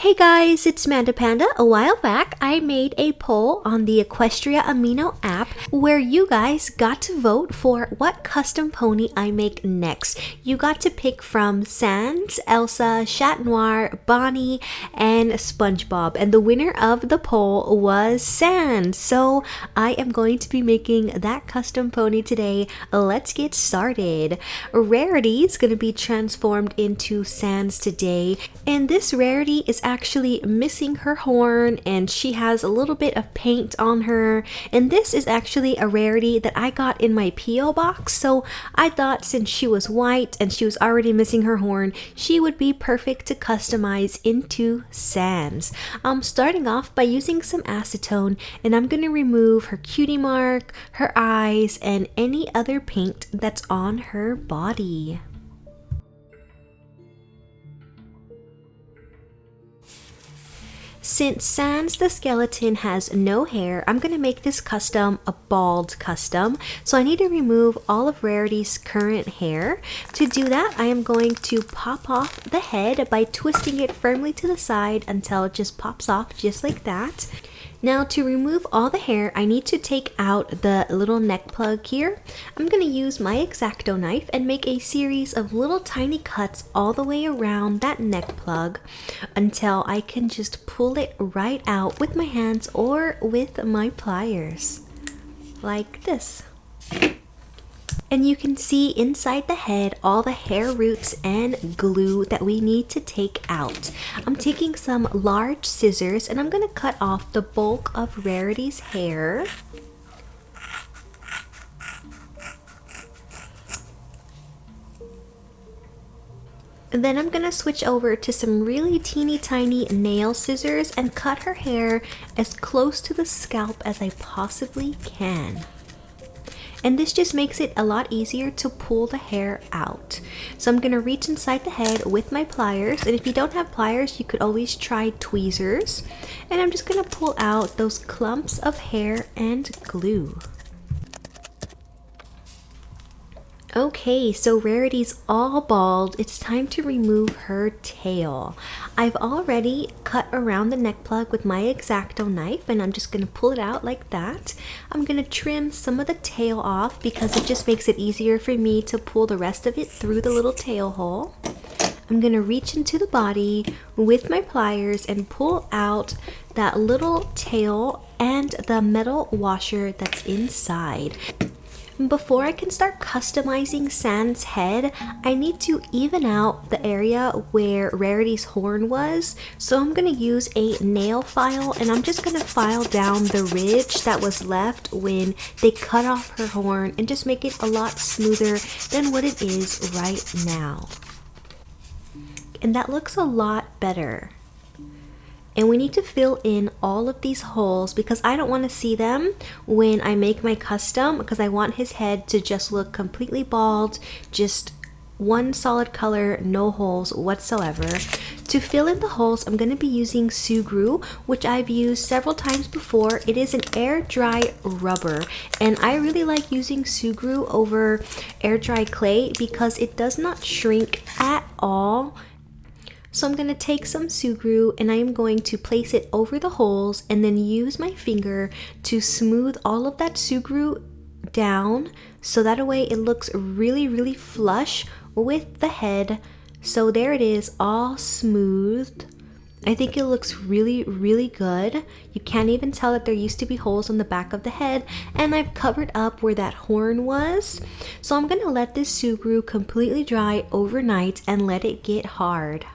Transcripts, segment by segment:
Hey guys, it's MandaPanda. A while back, I made a poll on the Equestria Amino app where you guys got to vote for what custom pony I make next. You got to pick from SANS, Elsa, Chat Noir, Bonnie, and SpongeBob. And the winner of the poll was SANS. So I am going to be making that custom pony today. Let's get started. Rarity is going to be transformed into SANS today. And this Rarity is actually missing her horn and she has a little bit of paint on her, and this is actually a Rarity that I got in my P.O. box, so I thought since she was white and she was already missing her horn, she would be perfect to customize into SANS. I'm starting off by using some acetone, and I'm going to remove her cutie mark, her eyes, and any other paint that's on her body. Since SANS the skeleton has no hair, I'm going to make this custom a bald custom. So I need to remove all of Rarity's current hair. To do that, I am going to pop off the head by twisting it firmly to the side until it just pops off just like that. Now to remove all the hair, I need to take out the little neck plug here. I'm going to use my X-Acto knife and make a series of little tiny cuts all the way around that neck plug until I can just pull it right out with my hands or with my pliers, like this. And you can see inside the head all the hair roots and glue that we need to take out. I'm taking some large scissors and I'm going to cut off the bulk of Rarity's hair. And then I'm going to switch over to some really teeny tiny nail scissors and cut her hair as close to the scalp as I possibly can. And this just makes it a lot easier to pull the hair out. So I'm going to reach inside the head with my pliers, and if you don't have pliers, you could always try tweezers. And I'm just going to pull out those clumps of hair and glue. Okay, so Rarity's all bald. It's time to remove her tail. I've already cut around the neck plug with my X-Acto knife, and I'm just going to pull it out like that. I'm going to trim some of the tail off because it just makes it easier for me to pull the rest of it through the little tail hole. I'm going to reach into the body with my pliers and pull out that little tail and the metal washer that's inside. Before I can start customizing SAN's head, I need to even out the area where Rarity's horn was. So I'm going to use a nail file and I'm just going to file down the ridge that was left when they cut off her horn and just make it a lot smoother than what it is right now. And that looks a lot better. And we need to fill in all of these holes because I don't want to see them when I make my custom, because I want his head to just look completely bald, just one solid color, no holes whatsoever. To fill in the holes, I'm going to be using Sugru, which I've used several times before. It is an air dry rubber, and I really like using Sugru over air dry clay because it does not shrink at all. So I'm going to take some Sugru and I am going to place it over the holes and then use my finger to smooth all of that Sugru down so that way it looks really flush with the head. So there it is, all smoothed. I think it looks really good. You can't even tell that there used to be holes on the back of the head, and I've covered up where that horn was. So I'm going to let this Sugru completely dry overnight and let it get hard.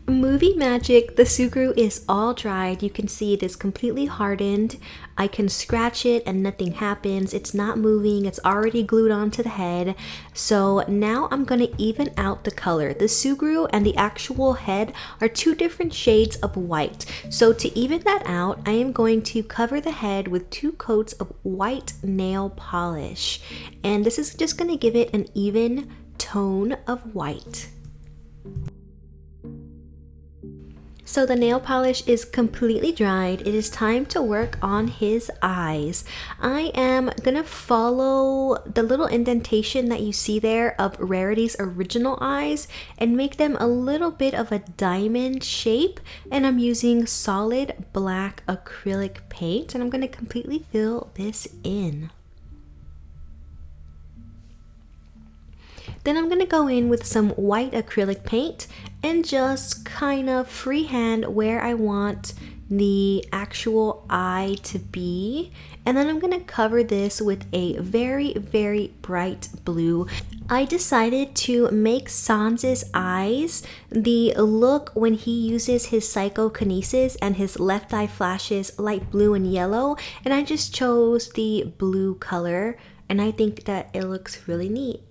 Movie magic, the Sugru is all dried. You can see it is completely hardened. I can scratch it and nothing happens. It's not moving. It's already glued onto the head. So now I'm going to even out the color. The Sugru and the actual head are two different shades of white. So to even that out, I am going to cover the head with 2 coats of white nail polish. And this is just going to give it an even tone of white. So the nail polish is completely dried. It is time to work on his eyes. I am gonna follow the little indentation that you see there of Rarity's original eyes and make them a little bit of a diamond shape. And I'm using solid black acrylic paint, and I'm gonna completely fill this in. Then I'm going to go in with some white acrylic paint and just kind of freehand where I want the actual eye to be. And then I'm going to cover this with a very, very bright blue. I decided to make SANS's eyes the look when he uses his psychokinesis and his left eye flashes light blue and yellow. And I just chose the blue color, and I think that it looks really neat.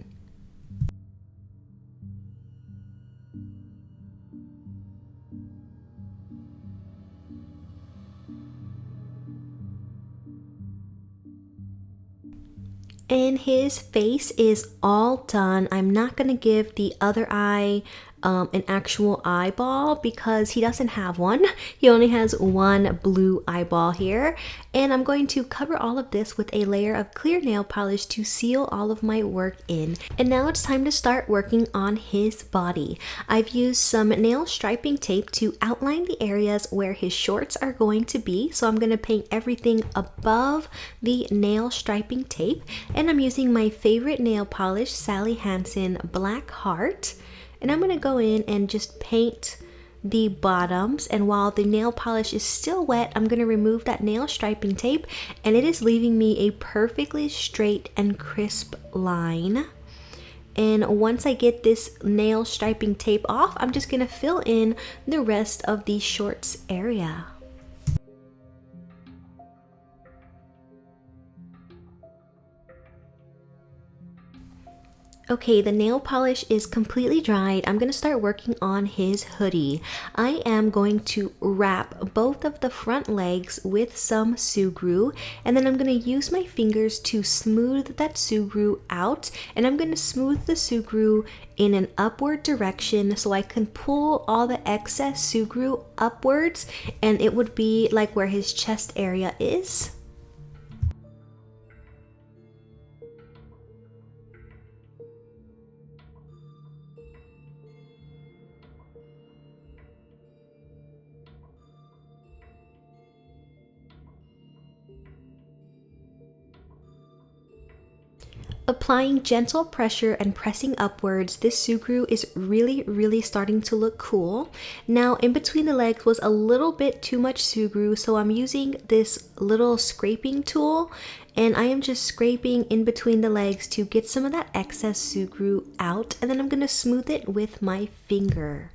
And his face is all done. I'm not going to give the other eye an actual eyeball because he doesn't have one. He only has one blue eyeball here. And I'm going to cover all of this with a layer of clear nail polish to seal all of my work in. And now it's time to start working on his body. I've used some nail striping tape to outline the areas where his shorts are going to be. So I'm going to paint everything above the nail striping tape. And I'm using my favorite nail polish, Sally Hansen Black Heart. And I'm going to go in and just paint the bottoms, and while the nail polish is still wet, I'm going to remove that nail striping tape, and it is leaving me a perfectly straight and crisp line. And once I get this nail striping tape off, I'm just going to fill in the rest of the shorts area. Okay, the nail polish is completely dried. I'm going to start working on his hoodie. I am going to wrap both of the front legs with some Sugru, and then I'm going to use my fingers to smooth that Sugru out, and I'm going to smooth the Sugru in an upward direction so I can pull all the excess Sugru upwards, and it would be like where his chest area is. Applying gentle pressure and pressing upwards, this Sugru is really starting to look cool. Now in between the legs was a little bit too much Sugru, so I'm using this little scraping tool, and I am just scraping in between the legs to get some of that excess Sugru out, and then I'm going to smooth it with my finger.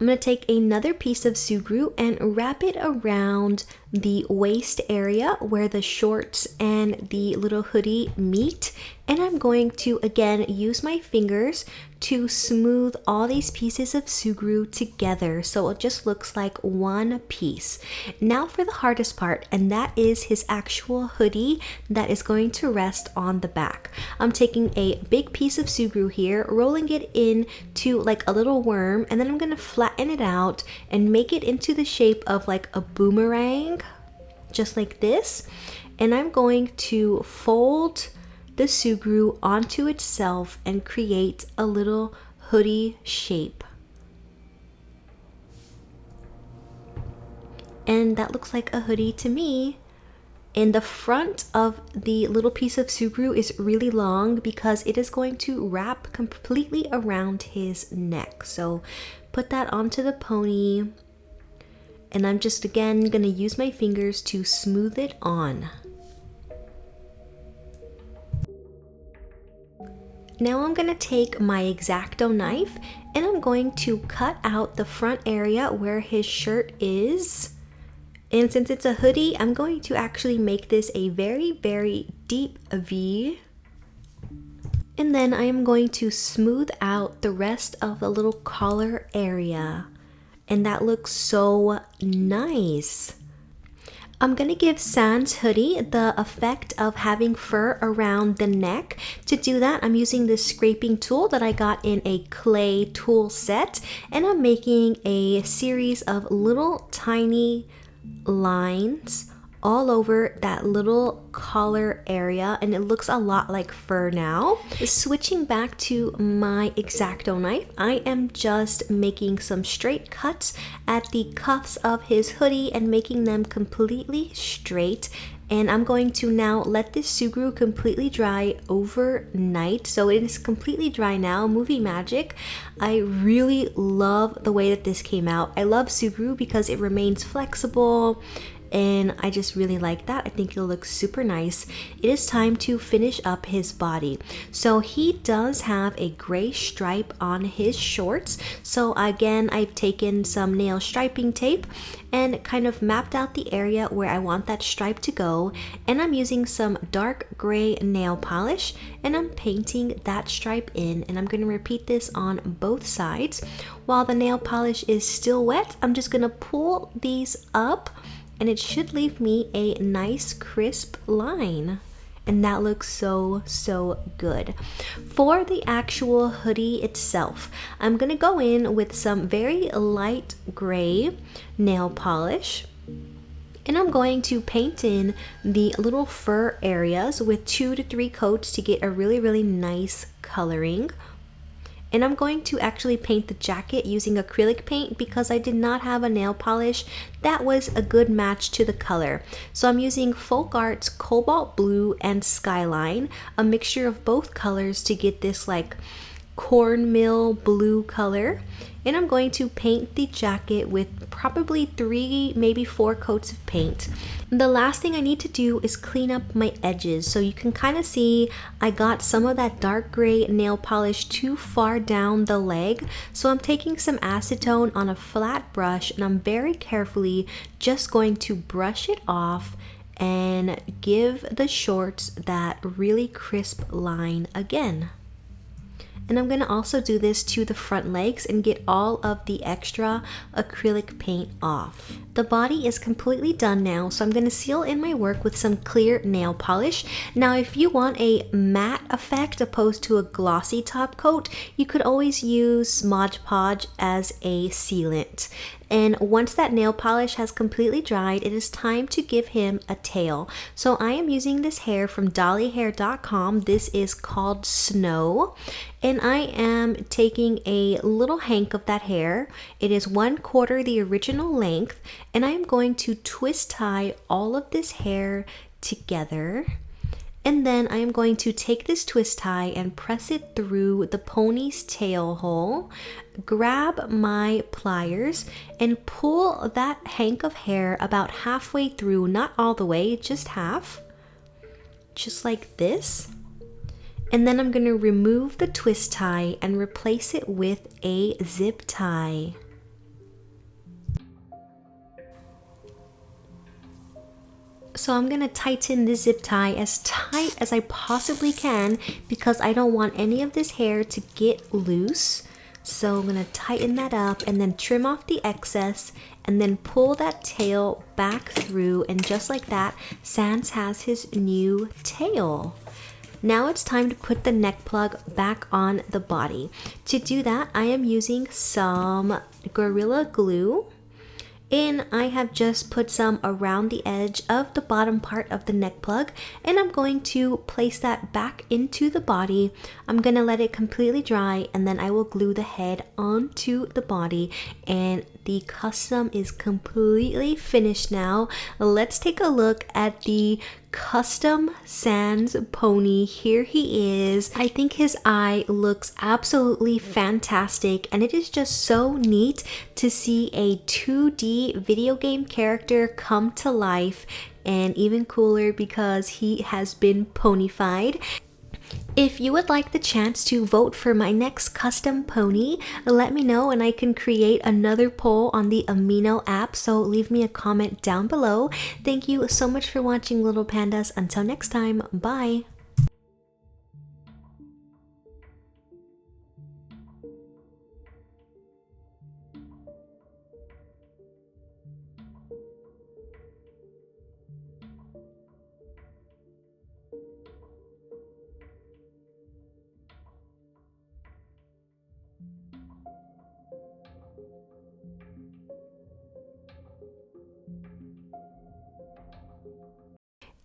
I'm going to take another piece of Sugru and wrap it around the waist area where the shorts and the little hoodie meet. And I'm going to again use my fingers to smooth all these pieces of Sugru together so it just looks like one piece. Now for the hardest part, and that is his actual hoodie that is going to rest on the back. I'm taking a big piece of Sugru here, rolling it into like a little worm, and then I'm going to flatten it out and make it into the shape of like a boomerang, just like this. And I'm going to fold the Sugru onto itself and create a little hoodie shape. And that looks like a hoodie to me. And the front of the little piece of Sugru is really long because it is going to wrap completely around his neck. So put that onto the pony, and I'm just again gonna use my fingers to smooth it on. Now I'm going to take my X-Acto knife and I'm going to cut out the front area where his shirt is. And since it's a hoodie, I'm going to actually make this a very deep V. And then I am going to smooth out the rest of the little collar area. And that looks so nice. I'm gonna give Sans Hoodie the effect of having fur around the neck. To do that, I'm using this scraping tool that I got in a clay tool set, and I'm making a series of little tiny lines all over that little collar area, and it looks a lot like fur now. Switching back to my X-Acto knife, I am just making some straight cuts at the cuffs of his hoodie and making them completely straight. And I'm going to now let this Sugru completely dry overnight. So it is completely dry now, movie magic. I really love the way that this came out. I love Sugru because it remains flexible, and I just really like that. I think it'll look super nice. It is time to finish up his body. So he does have a gray stripe on his shorts. So again, I've taken some nail striping tape and kind of mapped out the area where I want that stripe to go. And I'm using some dark gray nail polish, and I'm painting that stripe in. And I'm gonna repeat this on both sides. While the nail polish is still wet, I'm just gonna pull these up, and it should leave me a nice crisp line. And that looks so good. For the actual hoodie itself, I'm gonna go in with some very light gray nail polish, and I'm going to paint in the little fur areas with 2 to 3 coats to get a really nice coloring. And I'm going to actually paint the jacket using acrylic paint because I did not have a nail polish that was a good match to the color. So I'm using Folk Arts Cobalt Blue and Skyline, a mixture of both colors to get this like cornmeal blue color. And I'm going to paint the jacket with probably 3, maybe 4 coats of paint. The last thing I need to do is clean up my edges. So you can kind of see I got some of that dark gray nail polish too far down the leg. So I'm taking some acetone on a flat brush, and I'm very carefully just going to brush it off and give the shorts that really crisp line again. And I'm going to also do this to the front legs and get all of the extra acrylic paint off. The body is completely done now, so I'm going to seal in my work with some clear nail polish. Now, if you want a matte effect opposed to a glossy top coat, you could always use Mod Podge as a sealant. And once that nail polish has completely dried, it is time to give him a tail. So I am using this hair from dollyhair.com. This is called Snow. And I am taking a little hank of that hair. It is 1/4 the original length. And I am going to twist tie all of this hair together. And then I am going to take this twist tie and press it through the pony's tail hole, grab my pliers, and pull that hank of hair about halfway through, not all the way, just half, just like this. And then I'm going to remove the twist tie and replace it with a zip tie. So I'm going to tighten the zip tie as tight as I possibly can because I don't want any of this hair to get loose. So I'm going to tighten that up and then trim off the excess and then pull that tail back through, and just like that, Sans has his new tail. Now it's time to put the neck plug back on the body. To do that, I am using some Gorilla Glue. And I have just put some around the edge of the bottom part of the neck plug, and I'm going to place that back into the body. I'm going to let it completely dry, and then I will glue the head onto the body, and the custom is completely finished now. Let's take a look at the custom Sans pony. Here he is. I think his eye looks absolutely fantastic, and it is just so neat to see a 2D video game character come to life, and even cooler because he has been ponyfied. If you would like the chance to vote for my next custom pony, let me know and I can create another poll on the Amino app, so leave me a comment down below. Thank you so much for watching, little pandas. Until next time, bye!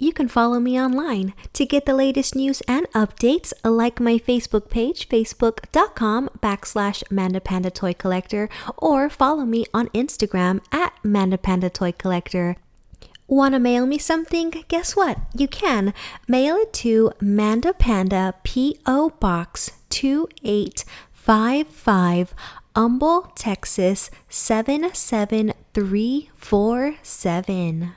You can follow me online. To get the latest news and updates, like my Facebook page, facebook.com/MandaPanda Toy Collector, or follow me on Instagram at MandaPanda Toy Collector. Want to mail me something? Guess what? You can. Mail it to MandaPanda P.O. Box 2855, Humble, Texas 77347.